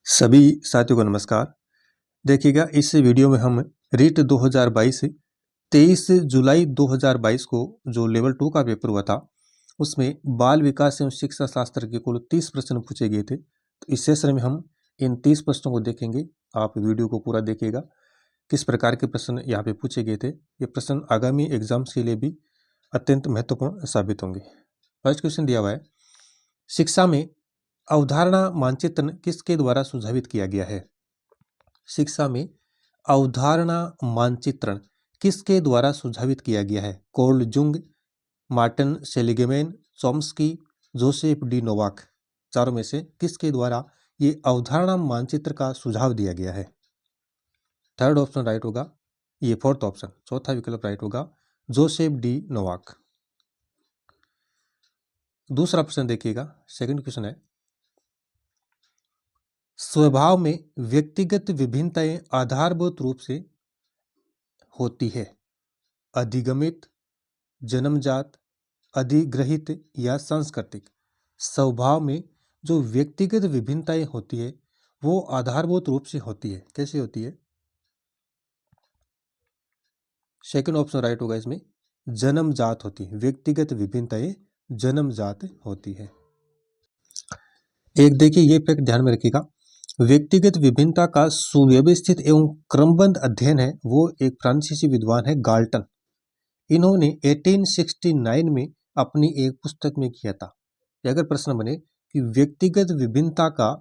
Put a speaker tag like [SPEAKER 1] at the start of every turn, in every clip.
[SPEAKER 1] सभी साथियों को नमस्कार। देखिएगा इस वीडियो में हम रीट 2022 23 जुलाई 2022 को जो लेवल 2 का पेपर हुआ था उसमें बाल विकास एवं शिक्षा शास्त्र के कुल 30 प्रश्न पूछे गए थे। तो इस सेशन में हम इन 30 प्रश्नों को देखेंगे। आप वीडियो को पूरा देखिएगा किस प्रकार के प्रश्न यहाँ पे पूछे गए थे। ये प्रश्न आगामी एग्जाम्स के लिए भी अत्यंत महत्वपूर्ण साबित होंगे। फर्स्ट क्वेश्चन दिया हुआ है, शिक्षा में अवधारणा मानचित्रण किसके द्वारा सुझावित किया गया है? शिक्षा में अवधारणा मानचित्रण किसके द्वारा सुझावित किया गया है? Karl Jung, Martin Seligman, Chomsky, Joseph D Novak. चारों में से किसके द्वारा ये अवधारणा मानचित्र का सुझाव दिया गया है? थर्ड ऑप्शन राइट होगा, ये फोर्थ ऑप्शन, चौथा विकल्प राइट होगा, जोसेफ डी नोवाक। दूसरा प्रश्न देखिएगा, सेकंड क्वेश्चन है, स्वभाव में व्यक्तिगत विभिन्नताएं आधारभूत रूप से होती है, अधिगमित, जन्मजात, अधिग्रहित या सांस्कृतिक। स्वभाव में जो व्यक्तिगत विभिन्नताएं होती है वो आधारभूत रूप से होती है। कैसे होती है? सेकंड ऑप्शन राइट होगा इसमें, जन्मजात होती है। व्यक्तिगत विभिन्नताएं जन्मजात होती है। एक देखिए ये फैक्ट ध्यान में रखिएगा, व्यक्तिगत विभिन्नता का सुव्यवस्थित एवं क्रमबद्ध अध्ययन है वो एक फ्रांसीसी विद्वान है गाल्टन। इन्होंने 1869 में अपनी एक पुस्तक में किया था। अगर प्रश्न बने कि व्यक्तिगत विभिन्नता का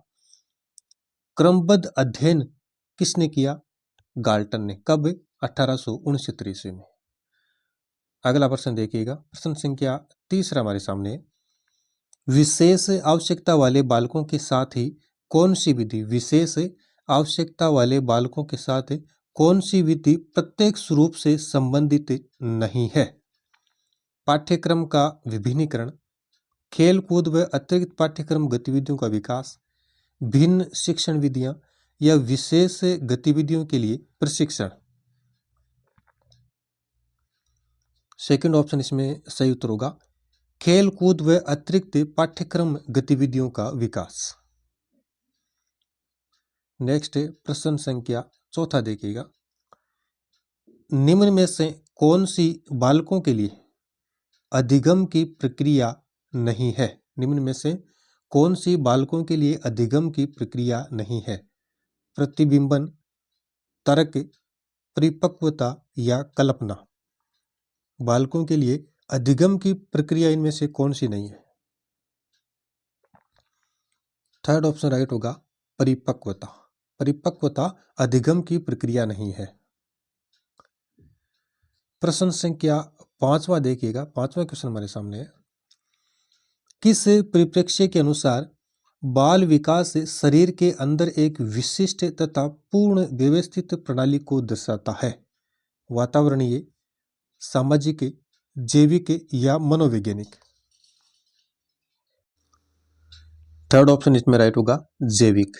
[SPEAKER 1] क्रमबद्ध अध्ययन किसने किया? गाल्टन ने। कब? 1869 ईस्वी में। अगला प्रश्न देखिएगा, प्रश्न संख्या 3 हमारे सामने है, विशेष आवश्यकता वाले बालकों के साथ ही कौन सी विधि, विशेष आवश्यकता वाले बालकों के साथ कौन सी विधि प्रत्यक्ष रूप से संबंधित नहीं है? पाठ्यक्रम का विभिन्नीकरण, खेल कूद व अतिरिक्त पाठ्यक्रम गतिविधियों का विकास, भिन्न शिक्षण विधियां या विशेष गतिविधियों के लिए प्रशिक्षण। सेकंड ऑप्शन इसमें सही उत्तर होगा, खेल कूद व अतिरिक्त पाठ्यक्रम गतिविधियों का विकास। नेक्स्ट प्रश्न संख्या 4 देखिएगा, निम्न में से कौन सी बालकों के लिए अधिगम की प्रक्रिया नहीं है? निम्न में से कौन सी बालकों के लिए अधिगम की प्रक्रिया नहीं है? प्रतिबिंबन, तर्क, परिपक्वता या कल्पना। बालकों के लिए अधिगम की प्रक्रिया इनमें से कौन सी नहीं है? थर्ड ऑप्शन राइट होगा, परिपक्वता। परिपक्वता अधिगम की प्रक्रिया नहीं है। प्रश्न संख्या 5 देखिएगा, 5वां क्वेश्चन हमारे सामने है, किस परिप्रेक्ष्य के अनुसार बाल विकास शरीर के अंदर एक विशिष्ट तथा पूर्ण व्यवस्थित प्रणाली को दर्शाता है? वातावरणीय, सामाजिक, जैविक या मनोवैज्ञानिक। थर्ड ऑप्शन इसमें राइट होगा, जैविक।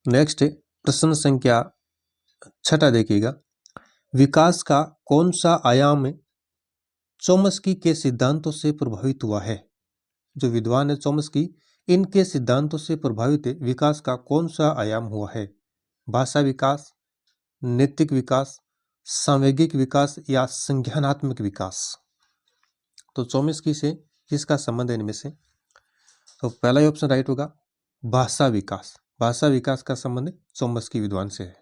[SPEAKER 1] नेक्स्ट प्रश्न संख्या 6 देखिएगा, विकास का कौन सा आयाम चॉम्स्की के सिद्धांतों से प्रभावित हुआ है? जो विद्वान है चॉम्स्की, इनके सिद्धांतों से प्रभावित विकास का कौन सा आयाम हुआ है? भाषा विकास, नैतिक विकास, सांवेगिक विकास या संज्ञानात्मक विकास। तो चॉम्स्की से किसका संबंध है इनमें से? तो पहला ही ऑप्शन राइट होगा, भाषा विकास। भाषा विकास का संबंध चॉम्स्की विद्वान से है।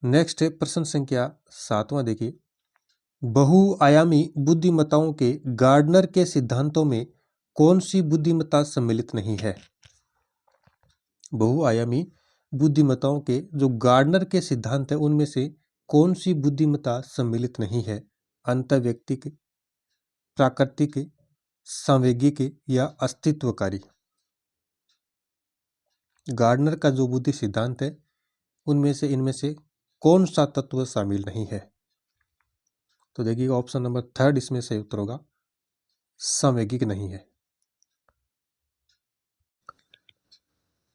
[SPEAKER 1] नेक्स्ट है प्रश्न संख्या 7 देखिए, बहुआयामी बुद्धिमत्ताओं के गार्डनर के सिद्धांतों में कौन सी बुद्धिमत्ता सम्मिलित नहीं है? बहुआयामी बुद्धिमत्ताओं के जो गार्डनर के सिद्धांत है उनमें से कौन सी बुद्धिमत्ता सम्मिलित नहीं है? अंतर्व्यक्तिक, प्राकृतिक, सांवेगिक या अस्तित्वकारी। गार्डनर का जो बुद्धि सिद्धांत है उनमें से इनमें से कौन सा तत्व शामिल नहीं है? तो देखिएगा ऑप्शन नंबर 3 इसमें सही उत्तर होगा, सांवेगिक नहीं है।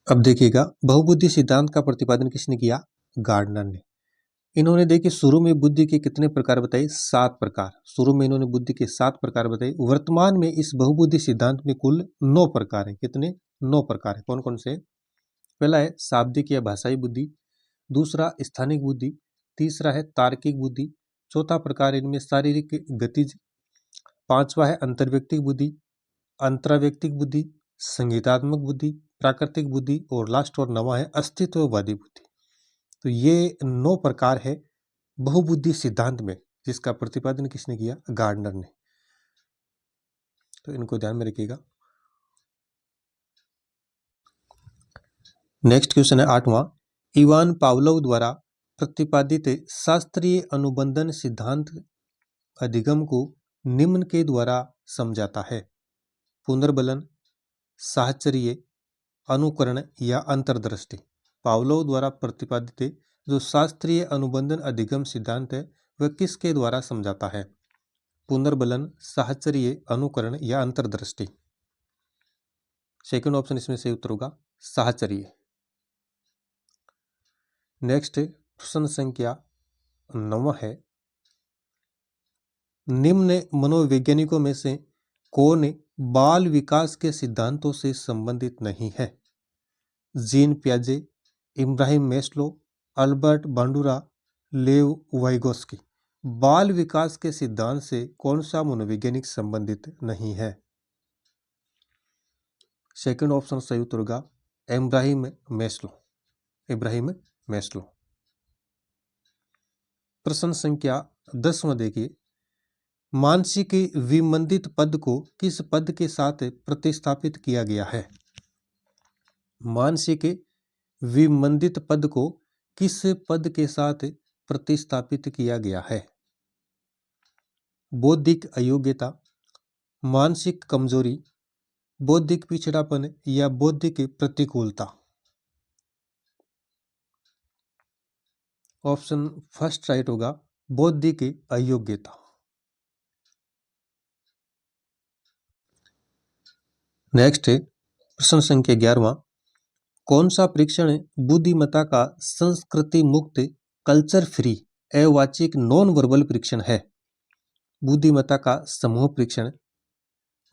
[SPEAKER 1] अब देखिएगा बहुबुद्धि सिद्धांत का प्रतिपादन किसने किया? गार्डनर ने। इन्होंने देखिए शुरू में बुद्धि के कितने प्रकार बताए, 7 प्रकार। शुरू में इन्होंने बुद्धि के 7 प्रकार बताए। वर्तमान में इस बहुबुद्धि सिद्धांत में कुल 9 प्रकार है। कितने? 9 प्रकार है। कौन कौन से? पहला है शाब्दिक या भाषाई बुद्धि, दूसरा स्थानिक बुद्धि, तीसरा है तार्किक बुद्धि, चौथा प्रकार इनमें शारीरिक गतिज, पांचवा है अंतर्व्यक्तिक बुद्धि, अंतराव्यक्तिक बुद्धि, संगीतात्मक बुद्धि, प्राकृतिक बुद्धि और लास्ट और नवा है अस्तित्ववादी बुद्धि। तो ये 9 प्रकार है बहुबुद्धि सिद्धांत में, जिसका प्रतिपादन किसने किया? गार्डनर ने। तो इनको ध्यान में रखिएगा। नेक्स्ट क्वेश्चन है 8वां। इवान पावलोव द्वारा प्रतिपादित शास्त्रीय अनुबंधन सिद्धांत अधिगम को निम्न के द्वारा समझाता है: पुनर्बलन, साहचर्य, अनुकरण या अंतर्दृष्टि। पावलोव द्वारा प्रतिपादित जो शास्त्रीय अनुबंधन अधिगम सिद्धांत है वह किसके द्वारा समझाता है? पुनर्बलन, साहचर्य, अनुकरण या अंतर्दृष्टि। सेकंड ऑप्शन इसमें सही उत्तर होगा साहचर्य। नेक्स्ट प्रश्न संख्या 9 है। निम्न मनोवैज्ञानिकों में से कौन बाल विकास के सिद्धांतों से संबंधित नहीं है? जीन पियाजे, Abraham Maslow, Albert Bandura, Lev Vygotsky. बाल विकास के सिद्धांत से कौन सा मनोवैज्ञानिक संबंधित नहीं है? सेकंड ऑप्शन सही उत्तर होगा इब्राहिम मैस्लो। इब्राहिम मैस्लो। प्रश्न संख्या 10वां देखिए। मानसिक विमंदित पद को किस पद के साथ प्रतिस्थापित किया गया है? मानसिक विमंदित पद को किस पद के साथ प्रतिस्थापित किया गया है? बौद्धिक अयोग्यता, मानसिक कमजोरी, बौद्धिक पिछड़ापन या बौद्धिक प्रतिकूलता। ऑप्शन फर्स्ट राइट होगा बौद्धिक अयोग्यता। नेक्स्ट है प्रश्न संख्या 11वां। कौन सा परीक्षण बुद्धिमत्ता का संस्कृति मुक्त कल्चर फ्री अवाचिक नॉन वर्बल परीक्षण है? बुद्धिमत्ता का समूह परीक्षण,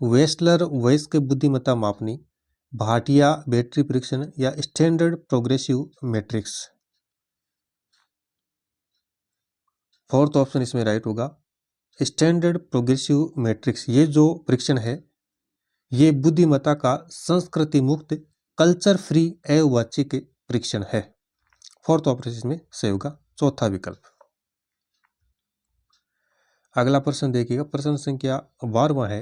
[SPEAKER 1] वेस्लर वयस्क बुद्धिमत्ता मापनी, भाटिया बैटरी परीक्षण या standard progressive matrix. Fourth option इसमें राइट होगा स्टैंडर्ड प्रोग्रेसिव मैट्रिक्स। ये जो परीक्षण है ये बुद्धिमत्ता का संस्कृति मुक्त कल्चर फ्री अवाचिक परीक्षण है। फोर्थ ऑप्शन इसमें सही होगा चौथा विकल्प। अगला प्रश्न देखिएगा। प्रश्न संख्या 12वां है।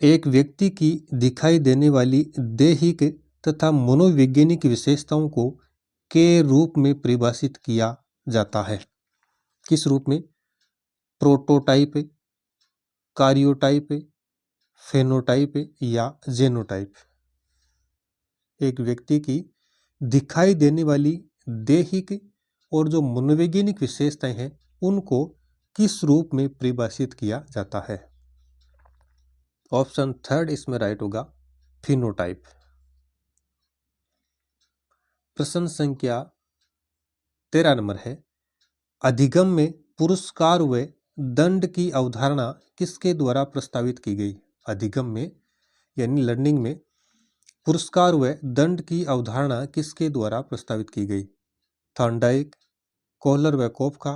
[SPEAKER 1] एक व्यक्ति की दिखाई देने वाली दैहिक तथा मनोवैज्ञानिक विशेषताओं को के रूप में परिभाषित किया जाता है? किस रूप में? प्रोटोटाइप, कार्योटाइप, फेनोटाइप या जेनोटाइप। एक व्यक्ति की दिखाई देने वाली दैहिक और जो मनोवैज्ञानिक विशेषताएं हैं उनको किस रूप में परिभाषित किया जाता है? ऑप्शन थर्ड इसमें राइट होगा फिनोटाइप। प्रश्न संख्या 13 नंबर है। अधिगम में पुरस्कार व दंड की अवधारणा किसके द्वारा प्रस्तावित की गई? अधिगम में यानी लर्निंग में पुरस्कार व दंड की अवधारणा किसके द्वारा प्रस्तावित की गई? थॉर्नडाइक, कोहलर व कोफका,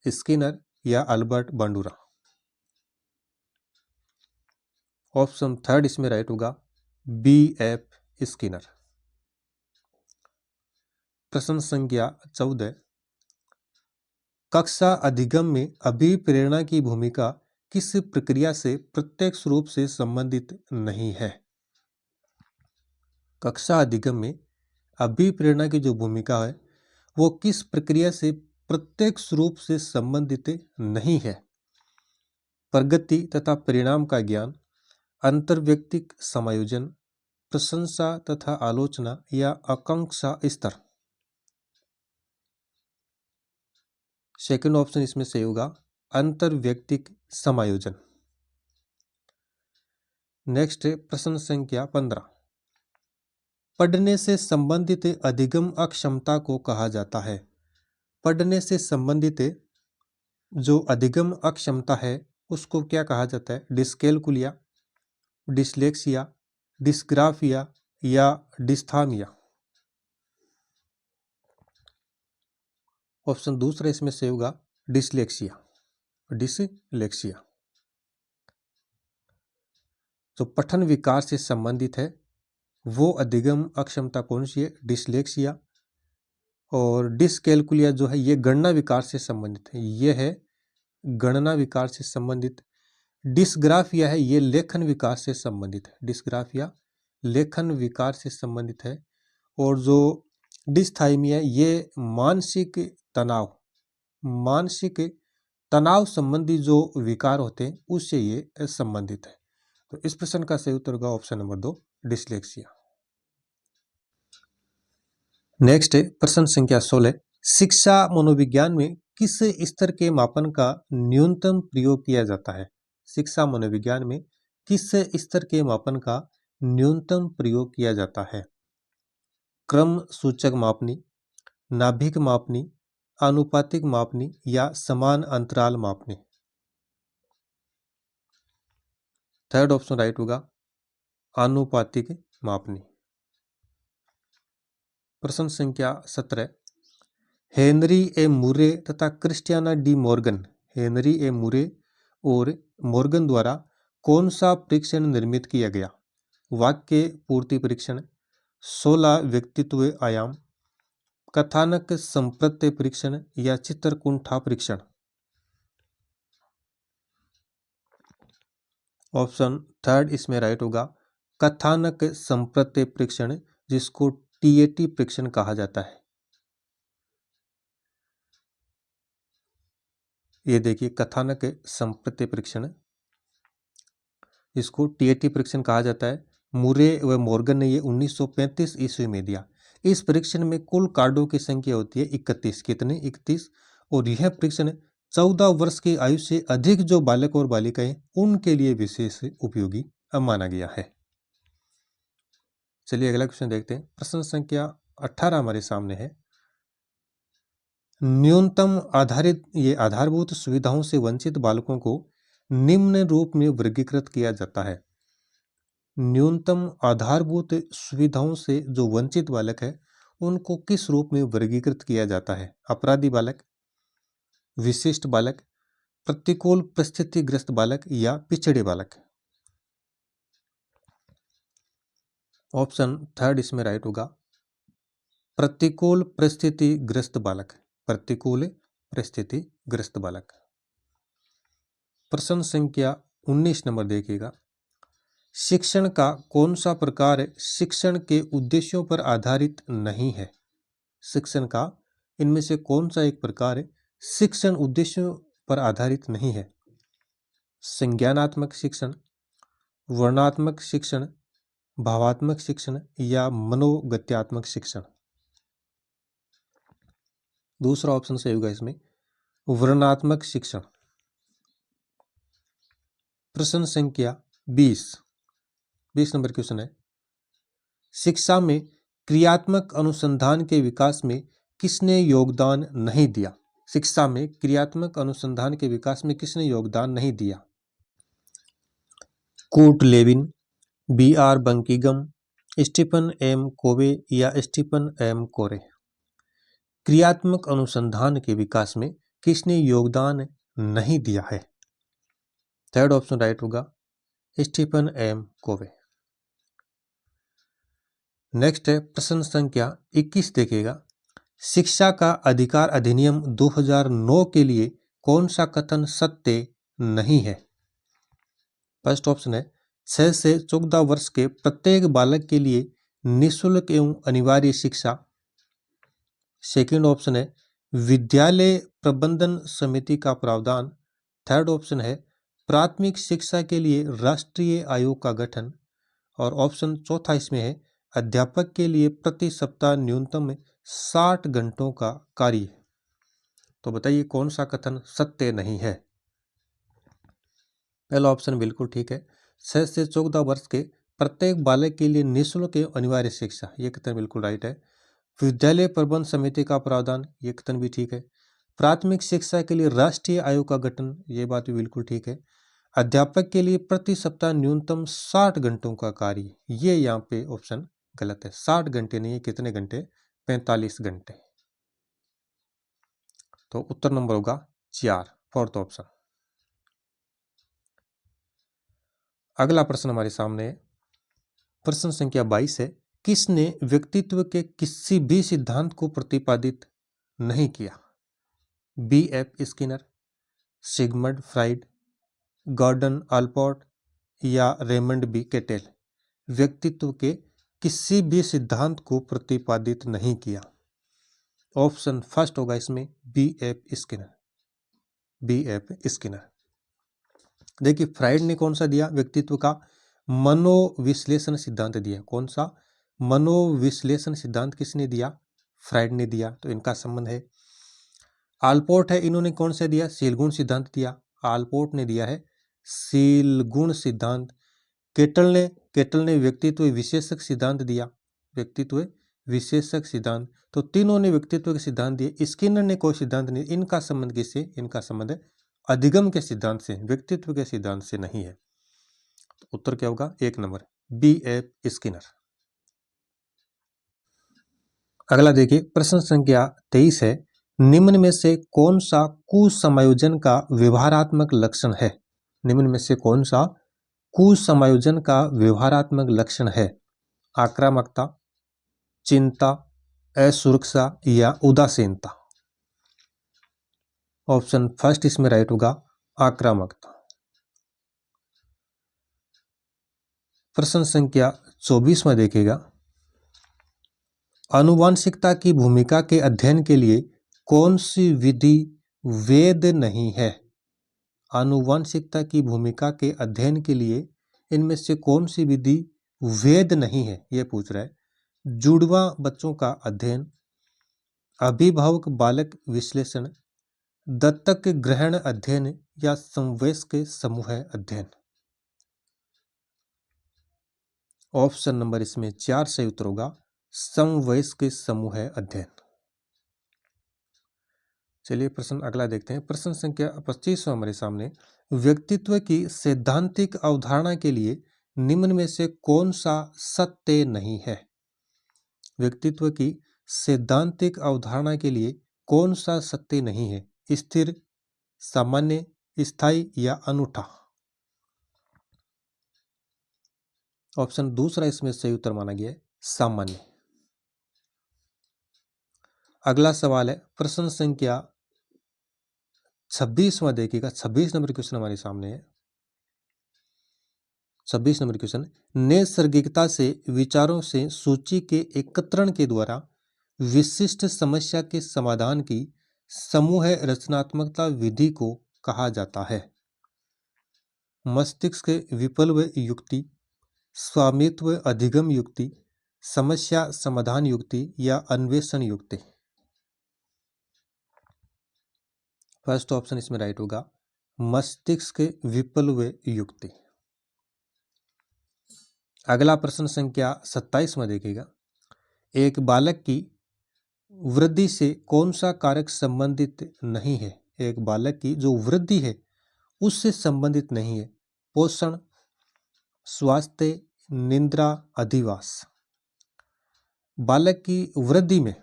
[SPEAKER 1] स्किनर या अल्बर्ट बांडुरा। ऑप्शन थर्ड इसमें राइट होगा B.F. स्किनर। प्रश्न संख्या 14। कक्षा अधिगम में अभिप्रेरणा की भूमिका किस प्रक्रिया से प्रत्यक्ष रूप से संबंधित नहीं है? कक्षा अधिगम में अभिप्रेरणा की जो भूमिका है वो किस प्रक्रिया से प्रत्यक्ष रूप से संबंधित नहीं है? प्रगति तथा परिणाम का ज्ञान, अंतर्व्यक्तिक समायोजन, प्रशंसा तथा आलोचना या आकांक्षा स्तर। सेकंड ऑप्शन इसमें सही होगा अंतर्व्यक्तिक समायोजन। नेक्स्ट है प्रश्न संख्या 15। पढ़ने से संबंधित अधिगम अक्षमता को कहा जाता है? पढ़ने से संबंधित जो अधिगम अक्षमता है उसको क्या कहा जाता है? डिस्कैलकुलिया, डिसलेक्सिया, डिस्ग्राफिया या डिस्थामिया। ऑप्शन दूसरा इसमें से होगा डिसलेक्सिया, डिसलेक्सिया। जो पठन विकार से संबंधित है वो अधिगम अक्षमता कौन सी है? डिसलेक्सिया। और डिसकैलकुलिया जो है ये गणना विकार से संबंधित है, ये है गणना विकार से संबंधित। डिस्ग्राफिया है ये लेखन विकार से संबंधित है, डिस्ग्राफिया लेखन विकार से संबंधित है। और जो डिस्थाइमिया ये मानसिक तनाव, मानसिक तनाव संबंधी जो विकार होते हैं उससे ये संबंधित है। तो इस प्रश्न का सही उत्तर होगा ऑप्शन नंबर 2, डिसलेक्सिया। नेक्स्ट है प्रश्न संख्या 16। शिक्षा मनोविज्ञान में किस स्तर के मापन का न्यूनतम प्रयोग किया जाता है? शिक्षा मनोविज्ञान में किस स्तर के मापन का न्यूनतम प्रयोग किया जाता है? क्रम सूचक मापनी, नाभिक मापनी, आनुपातिक मापनी या समान अंतराल मापनी। थर्ड ऑप्शन राइट होगा, आनुपातिक मापनी। प्रश्न संख्या 17। हेनरी ए मुरे तथा Christiana D Morgan, Henry A Murray और मॉर्गन द्वारा कौन सा परीक्षण निर्मित किया गया? वाक्य पूर्ति परीक्षण, 16 व्यक्तित्व आयाम, कथानक संप्रत्य परीक्षण या चित्रकुंठा परीक्षण। ऑप्शन थर्ड इसमें राइट होगा, कथानक संप्रत्य परीक्षण, जिसको टीएटी परीक्षण कहा जाता है। ये देखिए कथानक संप्रत्य परीक्षण, इसको टीएटी परीक्षण कहा जाता है। मुरे व मॉर्गन ने ये 1935 ईस्वी में दिया। इस परीक्षण में कुल कार्डों की संख्या होती है 31। कितने? 31। और यह परीक्षण 14 वर्ष की आयु से अधिक जो बालक और बालिकाएं उनके लिए विशेष उपयोगी माना गया है। चलिए अगला क्वेश्चन देखते हैं। प्रश्न संख्या 18 हमारे सामने है। न्यूनतम आधारित ये आधारभूत सुविधाओं से वंचित बालकों को निम्न रूप में वर्गीकृत किया जाता है। न्यूनतम आधारभूत सुविधाओं से जो वंचित बालक है उनको किस रूप में वर्गीकृत किया जाता है? अपराधी बालक, विशिष्ट बालक, प्रतिकूल परिस्थितिग्रस्त बालक या पिछड़े बालक। ऑप्शन थर्ड इसमें राइट होगा, प्रतिकूल परिस्थितिग्रस्त बालक, प्रतिकूल परिस्थितिग्रस्त बालक। प्रश्न संख्या 19 नंबर देखिएगा। शिक्षण का कौन सा प्रकार शिक्षण के उद्देश्यों पर आधारित नहीं है? शिक्षण का इनमें से कौन सा एक प्रकार शिक्षण उद्देश्यों पर आधारित नहीं है? संज्ञानात्मक शिक्षण, वर्णनात्मक शिक्षण, भावात्मक शिक्षण या मनोगत्यात्मक शिक्षण। दूसरा ऑप्शन सही होगा इसमें, वर्णनात्मक शिक्षण। प्रश्न संख्या 20 नंबर क्वेश्चन है। शिक्षा में क्रियात्मक अनुसंधान के विकास में किसने योगदान नहीं दिया? शिक्षा में क्रियात्मक अनुसंधान के विकास में किसने योगदान नहीं दिया? कूट लेविन, बी.आर. बंकिगम, स्टीफन एम कोवे या स्टीफन एम कोरे। क्रियात्मक अनुसंधान के विकास में किसने योगदान नहीं दिया है? थर्ड ऑप्शन राइट होगा, स्टीफन एम कोवे। नेक्स्ट है प्रश्न संख्या 21 देखिएगा। शिक्षा का अधिकार अधिनियम 2009 के लिए कौन सा कथन सत्य नहीं है? फर्स्ट ऑप्शन है 6 से 14 वर्ष के प्रत्येक बालक के लिए निःशुल्क एवं अनिवार्य शिक्षा। सेकंड ऑप्शन है विद्यालय प्रबंधन समिति का प्रावधान। थर्ड ऑप्शन है प्राथमिक शिक्षा के लिए राष्ट्रीय आयोग का गठन। और ऑप्शन चौथा इसमें है अध्यापक के लिए प्रति सप्ताह न्यूनतम 60 घंटों का कार्य। तो बताइए कौन सा कथन सत्य नहीं है? पहला ऑप्शन बिल्कुल ठीक है, 6 से 14 वर्ष के प्रत्येक बालक के लिए निःशुल्क एवं अनिवार्य शिक्षा, ये कथन बिल्कुल राइट है। विद्यालय प्रबंध समिति का प्रावधान, ये कथन भी ठीक है। प्राथमिक शिक्षा के लिए राष्ट्रीय आयोग का गठन, ये बात भी बिल्कुल ठीक है। अध्यापक के लिए प्रति सप्ताह न्यूनतम 60 घंटों का कार्य, ये यहाँ पे ऑप्शन गलत है। 60 घंटे नहीं है, कितने घंटे? 45 घंटे। तो उत्तर नंबर होगा 4, फोर्थ ऑप्शन। अगला प्रश्न हमारे सामने है, प्रश्न संख्या 22 है, किसने व्यक्तित्व के किसी भी सिद्धांत को प्रतिपादित नहीं किया? B.F. Skinner, Sigmund Freud, Gordon Allport या रेमंड बी केटेल। व्यक्तित्व के किसी भी सिद्धांत को प्रतिपादित नहीं किया। ऑप्शन फर्स्ट होगा इसमें B.F. स्किनर। B.F. स्किनर। देखिए फ्राइड ने कौन सा दिया व्यक्तित्व का? मनोविश्लेषण सिद्धांत दिया। कौन सा? मनोविश्लेषण सिद्धांत किसने दिया? फ्राइड ने दिया, तो इनका संबंध है। आल्पोर्ट है, इन्होंने कौन सा दिया? शीलगुण सिद्धांत दिया। आल्पोर्ट ने दिया है शीलगुण सिद्धांत। केटल ने व्यक्तित्व विशेषक सिद्धांत दिया। व्यक्तित्व विशेषक सिद्धांत। तो तीनों ने व्यक्तित्व के सिद्धांत दिए। स्किनर ने कोई सिद्धांत नहीं। इनका संबंध किससे? इनका संबंध अधिगम के सिद्धांत से, व्यक्तित्व के सिद्धांत से नहीं है। तो उत्तर क्या होगा? 1 नंबर B.F. स्किनर। अगला देखिए प्रश्न संख्या 23 है, निम्न में से कौन सा कुसमायोजन का व्यवहारात्मक लक्षण है? निम्न में से कौन सा कुसमायोजन का व्यवहारात्मक लक्षण है? आक्रामकता, चिंता, असुरक्षा या उदासीनता। ऑप्शन फर्स्ट इसमें राइट होगा, आक्रामकता। प्रश्न संख्या 24 में देखिएगा, आनुवांशिकता की भूमिका के अध्ययन के लिए कौन सी विधि वैध नहीं है? आनुवांशिकता की भूमिका के अध्ययन के लिए इनमें से कौन सी विधि वैध नहीं है, यह पूछ रहा है। जुड़वा बच्चों का अध्ययन, अभिभावक बालक विश्लेषण, दत्तक ग्रहण अध्ययन या समवयस्क समूह अध्ययन। ऑप्शन नंबर इसमें 4 सही उत्तर होगा, समवयस्क समूह अध्ययन। चलिए प्रश्न अगला देखते हैं। प्रश्न संख्या 25 हमारे सामने, व्यक्तित्व की सैद्धांतिक अवधारणा के लिए निम्न में से कौन सा सत्य नहीं है? व्यक्तित्व की सैद्धांतिक अवधारणा के लिए कौन सा सत्य नहीं है? स्थिर, सामान्य, स्थायी या अनूठा। ऑप्शन दूसरा इसमें सही उत्तर माना गया है, सामान्य। अगला सवाल है प्रश्न संख्या 26वां देखिएगा। 26 नंबर क्वेश्चन हमारे सामने है। 26 नंबर क्वेश्चन, नैसर्गिकता से विचारों से सूची के एकत्रण के द्वारा विशिष्ट समस्या के समाधान की समूह रचनात्मकता विधि को कहा जाता है? मस्तिष्क विप्लव युक्ति, स्वामित्व अधिगम युक्ति, समस्या समाधान युक्ति या अन्वेषण युक्ति। फर्स्ट ऑप्शन इसमें राइट होगा, मस्तिष्क विप्लव युक्ति। अगला प्रश्न संख्या 27 में देखिएगा, एक बालक की वृद्धि से कौन सा कारक संबंधित नहीं है? एक बालक की जो वृद्धि है उससे संबंधित नहीं है। पोषण, स्वास्थ्य, निद्रा, अधिवास। बालक की वृद्धि में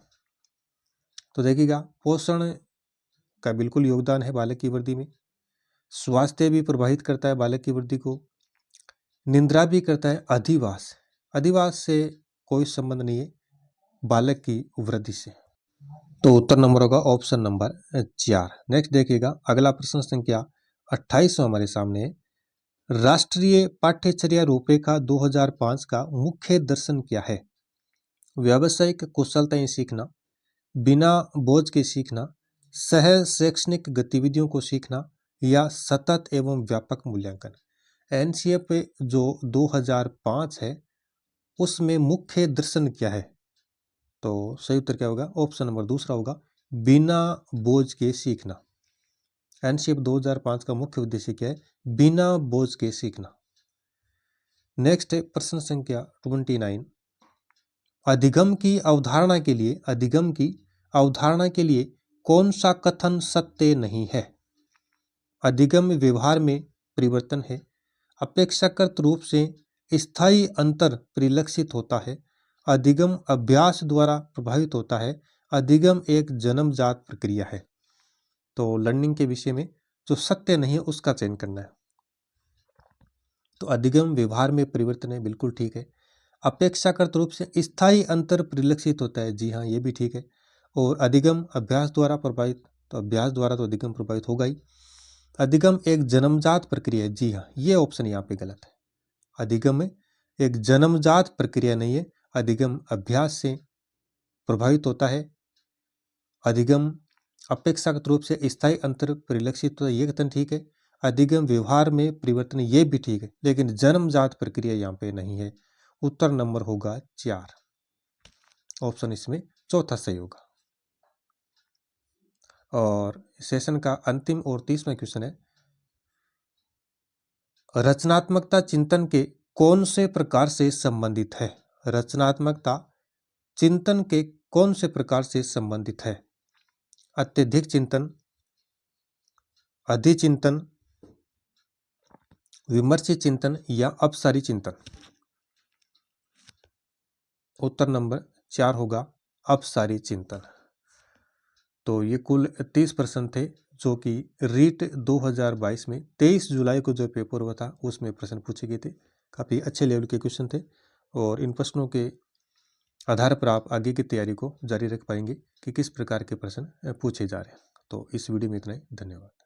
[SPEAKER 1] तो देखिएगा पोषण का बिल्कुल योगदान है बालक की वृद्धि में, स्वास्थ्य भी प्रभावित करता है बालक की वृद्धि को, निद्रा भी करता है, अधिवास से कोई संबंध नहीं है बालक की वृद्धि से। तो उत्तर नंबर होगा ऑप्शन नंबर 4। नेक्स्ट देखिएगा अगला प्रश्न संख्या 28 हमारे सामने है, राष्ट्रीय पाठ्यचर्या रूपरेखा 2005 का मुख्य दर्शन क्या है? व्यावसायिक कुशलताएं सीखना, बिना बोझ के सीखना, सह शैक्षणिक गतिविधियों को सीखना या सतत एवं व्यापक मूल्यांकन। एनसीएफ जो 2005 है उसमें मुख्य दर्शन क्या है? तो सही उत्तर क्या होगा? ऑप्शन नंबर दूसरा होगा, बिना बोझ के सीखना। एनसीएफ 2005 का मुख्य उद्देश्य क्या है? बिना बोझ के सीखना। नेक्स्ट है प्रश्न संख्या 29, अधिगम की अवधारणा के लिए कौन सा कथन सत्य नहीं है? अधिगम व्यवहार में परिवर्तन है। अपेक्षाकृत रूप से स्थायी अंतर परिलक्षित होता है। अधिगम अभ्यास द्वारा प्रभावित होता है। अधिगम एक जन्मजात प्रक्रिया है। तो लर्निंग के विषय में जो सत्य नहीं है उसका चयन करना है। तो अधिगम व्यवहार में परिवर्तन है, बिल्कुल ठीक है। अपेक्षाकृत रूप से स्थायी अंतर परिलक्षित होता है, जी हाँ ये भी ठीक है। और अधिगम अभ्यास द्वारा प्रभावित, तो अभ्यास द्वारा तो अधिगम प्रभावित होगा ही। अधिगम एक जन्मजात प्रक्रिया है, जी हाँ ये ऑप्शन यहाँ पे गलत है। अधिगम में एक जन्मजात प्रक्रिया नहीं है, अधिगम अभ्यास से प्रभावित होता है। अधिगम अपेक्षाकृत रूप से स्थायी अंतर परिलक्षित होता है, ये कथन ठीक है। अधिगम व्यवहार में परिवर्तन, ये भी ठीक है, लेकिन जन्मजात प्रक्रिया यहाँ पे नहीं है। उत्तर नंबर होगा 4, ऑप्शन इसमें चौथा सही होगा। और सेशन का अंतिम और 30वां क्वेश्चन है, रचनात्मकता चिंतन के कौन से प्रकार से संबंधित है? रचनात्मकता चिंतन के कौन से प्रकार से संबंधित है? अत्यधिक चिंतन, अधिचिंतन, विमर्शी चिंतन या अपसारी चिंतन? उत्तर नंबर 4 होगा अपसारी चिंतन। तो ये कुल 30 प्रश्न थे जो कि रीट 2022 में 23 जुलाई को जो पेपर हुआ था उसमें प्रश्न पूछे गए थे। काफ़ी अच्छे लेवल के क्वेश्चन थे और इन प्रश्नों के आधार पर आप आगे की तैयारी को जारी रख पाएंगे कि किस प्रकार के प्रश्न पूछे जा रहे हैं। तो इस वीडियो में इतना ही, धन्यवाद।